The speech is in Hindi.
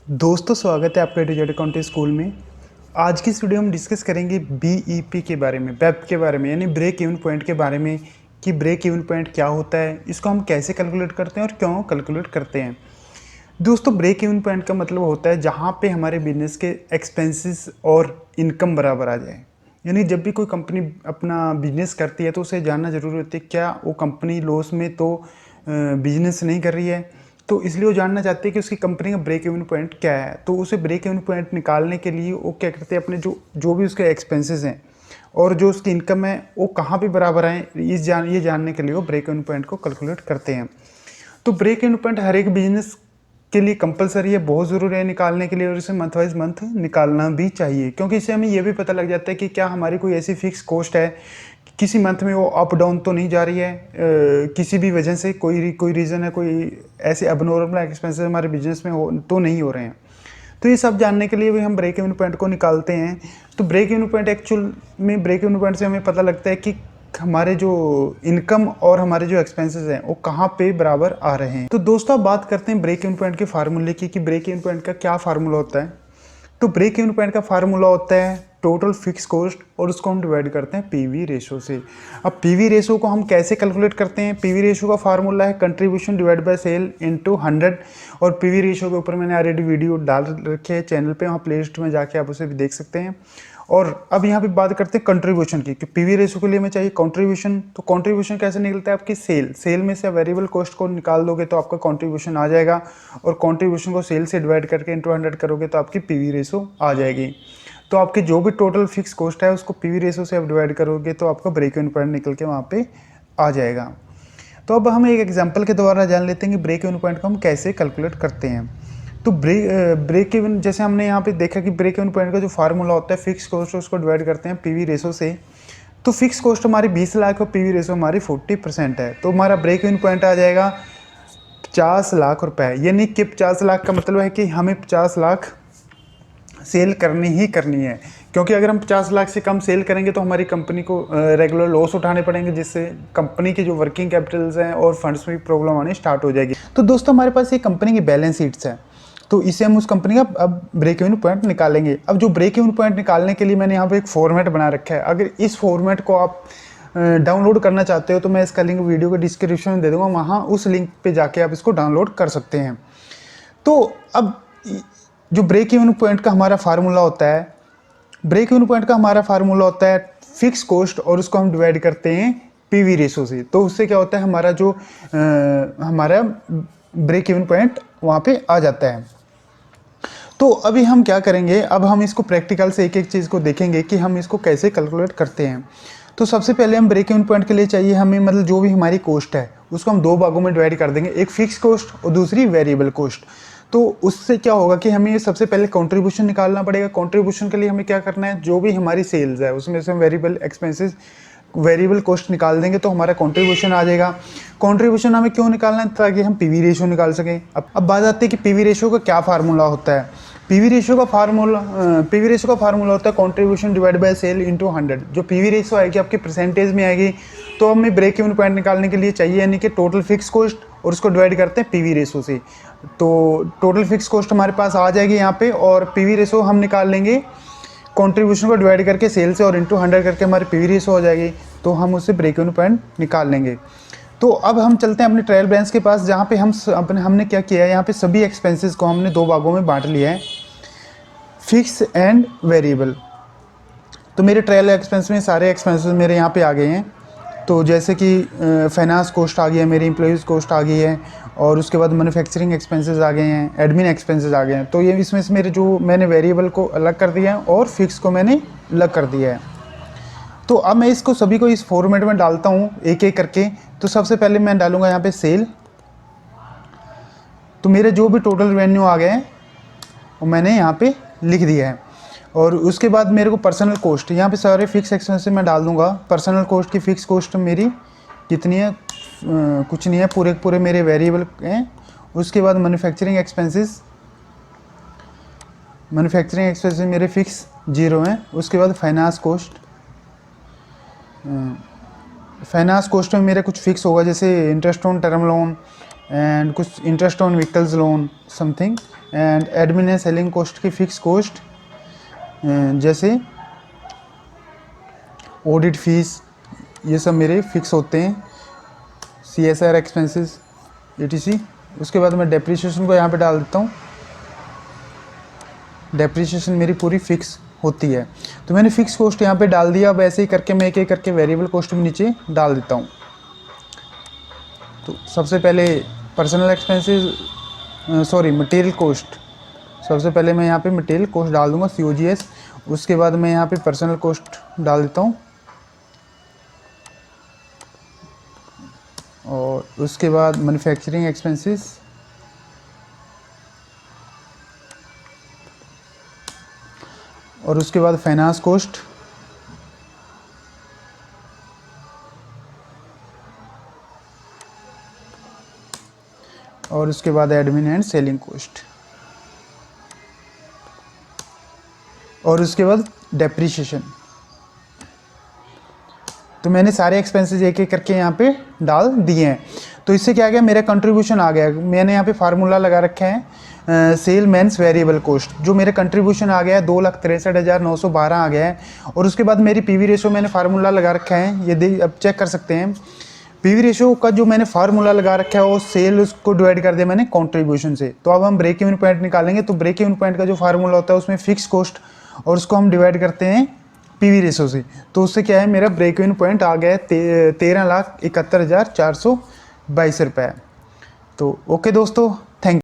दोस्तों स्वागत है आपका डिजिटल अकाउंटिंग स्कूल में। आज की इस वीडियो में हम डिस्कस करेंगे बीईपी के बारे में, बेप के बारे में, यानी ब्रेक इवन पॉइंट के बारे में कि ब्रेक इवन पॉइंट क्या होता है, इसको हम कैसे कैलकुलेट करते हैं और क्यों कैलकुलेट करते हैं। दोस्तों ब्रेक इवन पॉइंट का मतलब होता है जहाँ पे हमारे बिजनेस के एक्सपेंसेस और इनकम बराबर आ जाए। यानी जब भी कोई कंपनी अपना बिजनेस करती है तो उसे जानना ज़रूरी होता है क्या वो कंपनी लॉस में तो बिजनेस नहीं कर रही है, तो इसलिए वो जानना चाहते हैं कि उसकी कंपनी का ब्रेक इवन पॉइंट क्या है। तो उसे ब्रेक इवन पॉइंट निकालने के लिए वो क्या करते हैं, अपने जो भी उसके एक्सपेंसेस हैं और जो उसकी इनकम है वो कहाँ पे बराबर आए, ये जानने के लिए वो ब्रेक इवन पॉइंट को कैलकुलेट करते हैं। तो ब्रेक इवन पॉइंट हर एक बिजनेस के लिए कंपलसरी है, बहुत ज़रूरी है निकालने के लिए, और इसे मंथ वाइज मंथ निकालना भी चाहिए, क्योंकि इससे हमें ये भी पता लग जाता है कि क्या हमारी कोई ऐसी फिक्स कॉस्ट है किसी मंथ में वो अप डाउन तो नहीं जा रही है, किसी भी वजह से कोई रीज़न है, कोई ऐसे अबनॉर्मल एक्सपेंसेस हमारे बिजनेस में तो नहीं हो रहे हैं। तो ये सब जानने के लिए भी हम ब्रेक इवन पॉइंट को निकालते हैं। तो ब्रेक इवन पॉइंट एक्चुअल में ब्रेक इवन पॉइंट से हमें पता लगता है कि हमारे जो इनकम और हमारे जो एक्सपेंसेस हैं वो कहाँ पे बराबर आ रहे हैं। तो दोस्तों अब बात करते हैं ब्रेक इवन पॉइंट के फार्मूले की कि ब्रेक इवन पॉइंट का क्या फार्मूला होता है। तो ब्रेक इवन पॉइंट का फार्मूला होता है टोटल फिक्स कॉस्ट और उसको हम डिवाइड करते हैं पीवी रेशो से। अब पीवी रेशो को हम कैसे कैलकुलेट करते हैं? पीवी रेशो का फार्मूला है contribution divide by sale into 100, और पीवी रेशो के ऊपर मैंने ऑलरेडी वीडियो डाल रखे है चैनल पे, वहाँ प्ले लिस्ट में जाके आप उसे भी देख सकते हैं। और अब यहाँ पे बात करते हैं कंट्रीब्यूशन की कि पीवी रेशो के लिए हमें चाहिए कंट्रीब्यूशन। तो कंट्रीब्यूशन कैसे निकलता है? आपकी सेल में से वेरिएबल कॉस्ट को निकाल दोगे तो आपका कंट्रीब्यूशन आ जाएगा, और कंट्रीब्यूशन को सेल से डिवाइड करके इनटू 100 करोगे तो आपकी पीवी रेशो आ जाएगी। तो आपकी जो भी टोटल फिक्स कॉस्ट है उसको पीवी रेशो से आप डिवाइड करोगे तो आपका ब्रेक इवन पॉइंट निकल के वहाँ पे आ जाएगा। तो अब हम एक एग्जांपल के द्वारा जान लेते हैं कि ब्रेक इवन पॉइंट को हम कैसे कैलकुलेट करते हैं। तो ब्रेक इवन, जैसे हमने यहाँ पे देखा कि ब्रेक इवन पॉइंट का जो फार्मूला होता है फिक्स कॉस्ट उसको डिवाइड करते हैं पीवी रेशो से। तो फिक्स कॉस्ट हमारी 20 लाख और पीवी रेशो हमारी 40% है, तो हमारा ब्रेक इवन पॉइंट आ जाएगा 50 लाख रुपए। यानी कि 50 लाख का मतलब है कि हमें 50 लाख सेल करनी ही करनी है, क्योंकि अगर हम 50 लाख से कम सेल करेंगे तो हमारी कंपनी को रेगुलर लॉस उठाने पड़ेंगे, जिससे कंपनी की जो वर्किंग कैपिटल्स हैं और फंड्स में प्रॉब्लम आनी स्टार्ट हो जाएगी। तो दोस्तों हमारे पास ये कंपनी की बैलेंस शीट्स है, तो इसे हम उस कंपनी का अब ब्रेक इवन पॉइंट निकालेंगे। अब जो ब्रेक इवन पॉइंट निकालने के लिए मैंने यहाँ पे एक फॉर्मेट बना रखा है। अगर इस फॉर्मेट को आप डाउनलोड करना चाहते हो तो मैं इसका लिंक वीडियो के डिस्क्रिप्शन में दे दूँगा, वहाँ उस लिंक पर जाके आप इसको डाउनलोड कर सकते हैं। तो अब जो ब्रेक इवन पॉइंट का हमारा फार्मूला होता है, ब्रेक इवन पॉइंट का हमारा फार्मूला होता है फिक्स कॉस्ट और उसको हम डिवाइड करते हैं पीवी रेशो से। तो उससे क्या होता है, हमारा जो हमारा ब्रेक इवन पॉइंट वहाँ पे आ जाता है। तो अभी हम क्या करेंगे, अब हम इसको प्रैक्टिकल से एक एक चीज़ को देखेंगे कि हम इसको कैसे कैलकुलेट करते हैं। तो सबसे पहले हम ब्रेक इवन पॉइंट के लिए चाहिए हमें, मतलब जो भी हमारी कॉस्ट है उसको हम दो भागों में डिवाइड कर देंगे, एक फिक्स कॉस्ट और दूसरी वेरिएबल कॉस्ट। तो उससे क्या होगा कि हमें सबसे पहले कंट्रीब्यूशन निकालना पड़ेगा। कंट्रीब्यूशन के लिए हमें क्या करना है, जो भी हमारी सेल्स है उसमें से हम वेरिएबल एक्सपेंसेस वेरिएबल कॉस्ट निकाल देंगे तो हमारा कंट्रीब्यूशन आ जाएगा। कंट्रीब्यूशन हमें क्यों निकालना है? ताकि हम पीवी रेशियो निकाल सकें। अब बात आती है कि पीवी रेशियो का क्या फार्मूला होता है। पीवी रेशियो का फार्मूला होता है contribution divide by sale into 100। जो पीवी रेशियो आएगी आपकी परसेंटेज में आएगी, तो हमें ब्रेक इवन पॉइंट निकालने के लिए चाहिए, यानी कि टोटल फिक्स कॉस्ट और उसको डिवाइड करते हैं पीवी रेशियो से। तो टोटल फिक्स कॉस्ट हमारे पास आ जाएगी यहाँ पे, और पीवी रेशियो हम निकाल लेंगे कंट्रीब्यूशन को डिवाइड करके सेल से, और इनटू 100 करके हमारी पीवी रेशियो हो जाएगी, तो हम उससे ब्रेक इवन पॉइंट निकाल लेंगे। तो अब हम चलते हैं अपने ट्रायल बैलेंस के पास, जहाँ पे हमने क्या किया है, यहाँ पे सभी एक्सपेंसेस को हमने दो भागों में बांट लिया है, फिक्स एंड वेरिएबल। तो मेरे ट्रायल एक्सपेंस में सारे एक्सपेंसेस मेरे यहाँ पे आ गए हैं। तो जैसे कि फाइनेंस कॉस्ट आ गई है, मेरी एम्प्लॉयज़ कॉस्ट आ गई है, और उसके बाद मैन्युफैक्चरिंग एक्सपेंसेस आ गए हैं, एडमिन एक्सपेंसेस आ गए हैं। तो ये इसमें से मेरे जो मैंने वेरिएबल को अलग कर दिया है और फिक्स को मैंने अलग कर दिया है। तो अब मैं इसको सभी को इस फॉर्मेट में डालता हूँ एक एक करके। तो सबसे पहले मैं डालूँगा यहाँ पे सेल। तो मेरे जो भी टोटल रेवेन्यू आ गए हैं वो मैंने यहाँ पे लिख दिया है। और उसके बाद मेरे को पर्सनल कॉस्ट, यहाँ पे सारे फिक्स एक्सपेंसेस मैं डाल दूँगा। पर्सनल कॉस्ट की फ़िक्स कॉस्ट मेरी कितनी है, कुछ नहीं है, पूरे पूरे मेरे वेरिएबल हैं। उसके बाद मैन्युफैक्चरिंग एक्सपेंसेस मेरे फिक्स 0 हैं। उसके बाद फाइनेंस कॉस्ट में मेरा कुछ फिक्स होगा, जैसे interest on term loan, and कुछ interest on vehicles loan something, and admin and selling cost की फिक्स कॉस्ट जैसे ऑडिट फीस, ये सब मेरे फिक्स होते हैं, CSR एक्सपेंसेस etc। उसके बाद मैं डेप्रीशिएशन को यहाँ पे डाल देता हूँ। डेप्रीशिएशन मेरी पूरी फिक्स होती है, तो मैंने फिक्स कॉस्ट यहाँ पे डाल दिया। अब ऐसे ही करके मैं एक एक करके वेरिएबल कॉस्ट भी नीचे डाल देता हूँ। तो सबसे पहले personal expenses, sorry material cost, सबसे पहले मैं यहाँ पे मटेरियल कॉस्ट डाल दूँगा COGS। उसके बाद मैं यहाँ पे पर्सनल कॉस्ट डाल देता हूँ, और उसके बाद मैन्युफैक्चरिंग एक्सपेंसेस, और उसके बाद फाइनेंस कॉस्ट, और उसके बाद एडमिन एंड सेलिंग कॉस्ट, और उसके बाद डेप्रीशिएशन। तो मैंने सारे एक्सपेंसेस एक एक करके यहाँ पे डाल दिए हैं। तो इससे क्या गया, मेरा कंट्रीब्यूशन आ गया। मैंने यहाँ पे फार्मूला लगा रखा है सेल मेंस वेरिएबल कॉस्ट, जो मेरा कंट्रीब्यूशन आ गया है 2,63,912 आ गया है। और उसके बाद मेरी पीवी रेशो मैंने फार्मूला लगा रखा है, ये अब चेक कर सकते हैं। पीवी रेशो का जो मैंने फार्मूला लगा रखा है वो सेल उसको डिवाइड कर दिया मैंने कंट्रीब्यूशन से। तो अब हम ब्रेक इवन पॉइंट निकालेंगे। तो ब्रेक इवन पॉइंट का जो फार्मूला होता है उसमें फिक्स कॉस्ट और उसको हम डिवाइड करते हैं पीवी रेशो से। तो उससे क्या है, मेरा ब्रेक इवन पॉइंट आ गया है 13,71,422 रुपये। तो ओके दोस्तों, थैंक यू।